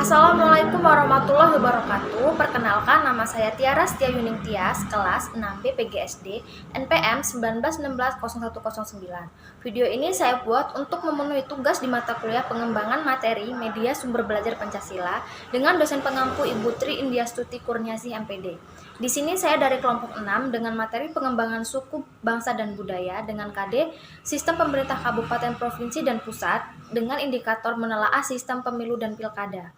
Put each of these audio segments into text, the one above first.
Assalamualaikum warahmatullahi wabarakatuh. Perkenalkan, nama saya Tiara Setia Yuning Tias, kelas 6B PGSD, NPM 19160109. Video ini saya buat untuk memenuhi tugas di mata kuliah pengembangan materi media sumber belajar Pancasila dengan dosen pengampu Ibu Tri Indiastuti Kurniasih MPD. Di sini saya dari kelompok 6 dengan materi pengembangan suku, bangsa, dan budaya dengan KD Sistem Pemerintah Kabupaten, Provinsi, dan Pusat dengan indikator menelaah sistem pemilu dan pilkada.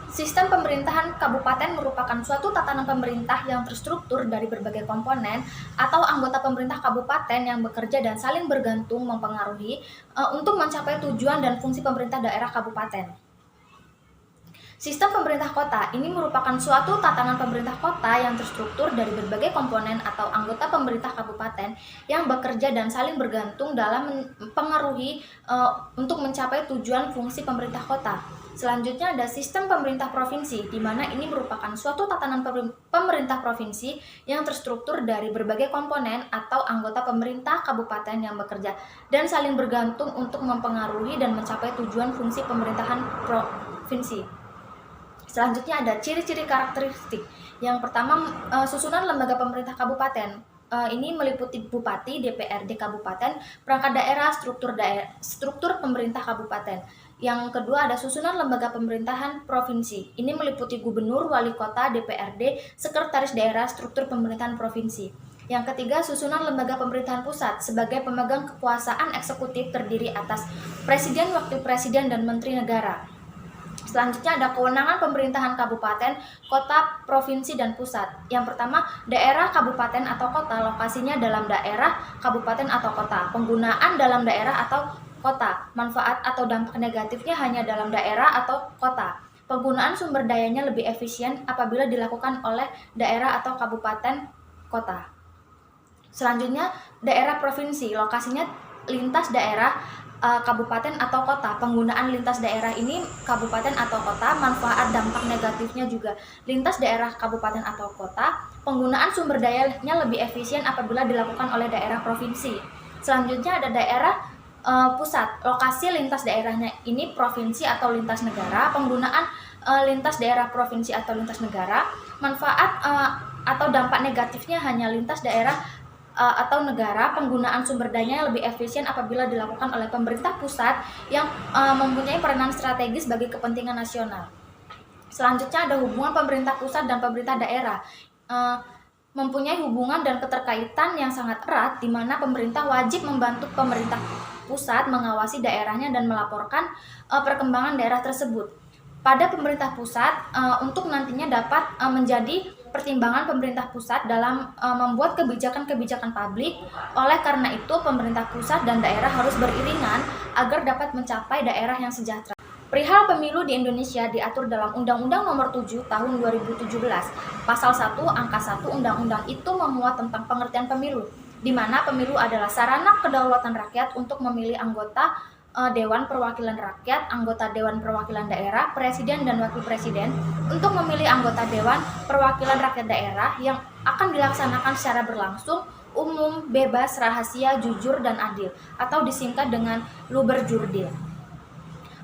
Sistem pemerintahan kabupaten merupakan suatu tatanan pemerintah yang terstruktur dari berbagai komponen atau anggota pemerintah kabupaten yang bekerja dan saling bergantung mempengaruhi untuk mencapai tujuan dan fungsi pemerintah daerah kabupaten. Sistem pemerintah kota ini merupakan suatu tatanan pemerintah kota yang terstruktur dari berbagai komponen atau anggota pemerintah kabupaten yang bekerja dan saling bergantung dalam mempengaruhi untuk mencapai tujuan fungsi pemerintah kota. Selanjutnya ada sistem pemerintah provinsi, di mana ini merupakan suatu tatanan pemerintah provinsi yang terstruktur dari berbagai komponen atau anggota pemerintah kabupaten yang bekerja dan saling bergantung untuk mempengaruhi dan mencapai tujuan fungsi pemerintahan provinsi. Selanjutnya ada ciri-ciri karakteristik. Yang pertama, susunan lembaga pemerintah kabupaten. Ini meliputi bupati, DPRD kabupaten, perangkat daerah, struktur pemerintah kabupaten. Yang kedua ada susunan lembaga pemerintahan provinsi. Ini meliputi gubernur, wali kota, DPRD, sekretaris daerah, struktur pemerintahan provinsi. Yang ketiga, susunan lembaga pemerintahan pusat sebagai pemegang kekuasaan eksekutif terdiri atas presiden, wakil presiden, dan menteri negara. Selanjutnya ada kewenangan pemerintahan kabupaten, kota, provinsi, dan pusat. Yang pertama, daerah, kabupaten, atau kota, lokasinya dalam daerah, kabupaten, atau kota. Penggunaan dalam daerah atau kota, manfaat atau dampak negatifnya hanya dalam daerah atau kota. Penggunaan sumber dayanya lebih efisien apabila dilakukan oleh daerah atau kabupaten kota. Selanjutnya, daerah provinsi, lokasinya lintas daerah, kabupaten atau kota. Penggunaan lintas daerah ini kabupaten atau kota, manfaat dampak negatifnya juga lintas daerah, kabupaten atau kota. Penggunaan sumber dayanya lebih efisien apabila dilakukan oleh daerah provinsi. Selanjutnya ada daerah pusat, lokasi lintas daerahnya ini provinsi atau lintas negara. Penggunaan lintas daerah, provinsi atau lintas negara, manfaat atau dampak negatifnya hanya lintas daerah atau negara. Penggunaan sumber dayanya lebih efisien apabila dilakukan oleh pemerintah pusat yang mempunyai peranan strategis bagi kepentingan nasional. Selanjutnya ada hubungan pemerintah pusat dan pemerintah daerah. Mempunyai hubungan dan keterkaitan yang sangat erat, di mana pemerintah wajib membantu pemerintah pusat mengawasi daerahnya dan melaporkan perkembangan daerah tersebut pada pemerintah pusat untuk nantinya dapat menjadi pertimbangan pemerintah pusat dalam membuat kebijakan-kebijakan publik. Oleh karena itu, pemerintah pusat dan daerah harus beriringan agar dapat mencapai daerah yang sejahtera. Perihal pemilu di Indonesia diatur dalam Undang-Undang Nomor 7 Tahun 2017. Pasal 1 Angka 1 Undang-Undang itu memuat tentang pengertian pemilu, di mana pemilu adalah sarana kedaulatan rakyat untuk memilih anggota Dewan Perwakilan Rakyat, anggota Dewan Perwakilan Daerah, Presiden dan Wakil Presiden, untuk memilih anggota Dewan Perwakilan Rakyat Daerah yang akan dilaksanakan secara berlangsung, umum, bebas, rahasia, jujur, dan adil, atau disingkat dengan Luberjurdil.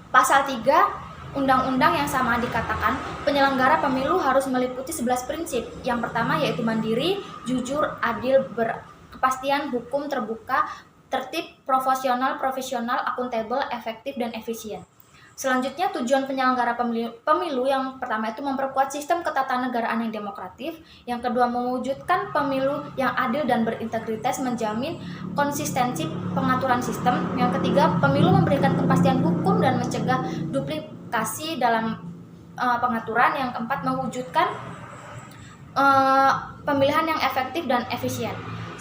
Pasal 3 Undang-undang yang sama dikatakan penyelenggara pemilu harus meliputi 11 prinsip. Yang pertama yaitu mandiri, jujur, adil, berkepastian hukum, terbuka, tertib, profesional, akuntabel, efektif, dan efisien. Selanjutnya, tujuan penyelenggara pemilu yang pertama itu memperkuat sistem ketatanegaraan yang demokratif. Yang kedua, mewujudkan pemilu yang adil dan berintegritas, menjamin konsistensi pengaturan sistem. Yang ketiga, pemilu memberikan kepastian hukum dan mencegah duplikasi dalam pengaturan. Yang keempat, mewujudkan pemilihan yang efektif dan efisien.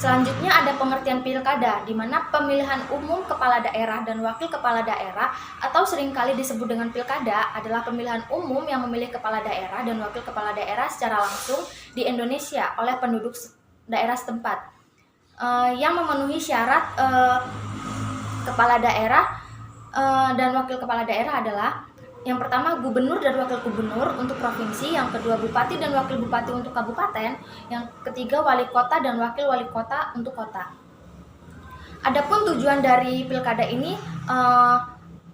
Selanjutnya ada pengertian pilkada, di mana pemilihan umum kepala daerah dan wakil kepala daerah atau seringkali disebut dengan pilkada adalah pemilihan umum yang memilih kepala daerah dan wakil kepala daerah secara langsung di Indonesia oleh penduduk daerah setempat yang memenuhi syarat. Kepala daerah dan wakil kepala daerah adalah yang pertama gubernur dan wakil gubernur untuk provinsi, yang kedua bupati dan wakil bupati untuk kabupaten, yang ketiga wali kota dan wakil wali kota untuk kota. Adapun tujuan dari pilkada ini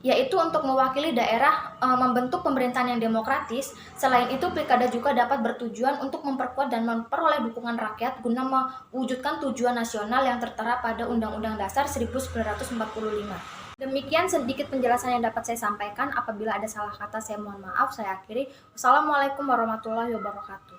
yaitu untuk mewakili daerah membentuk pemerintahan yang demokratis. Selain itu, pilkada juga dapat bertujuan untuk memperkuat dan memperoleh dukungan rakyat guna mewujudkan tujuan nasional yang tertera pada Undang-Undang Dasar 1945. Demikian sedikit penjelasan yang dapat saya sampaikan. Apabila ada salah kata, saya mohon maaf. Saya akhiri. Wassalamualaikum warahmatullahi wabarakatuh.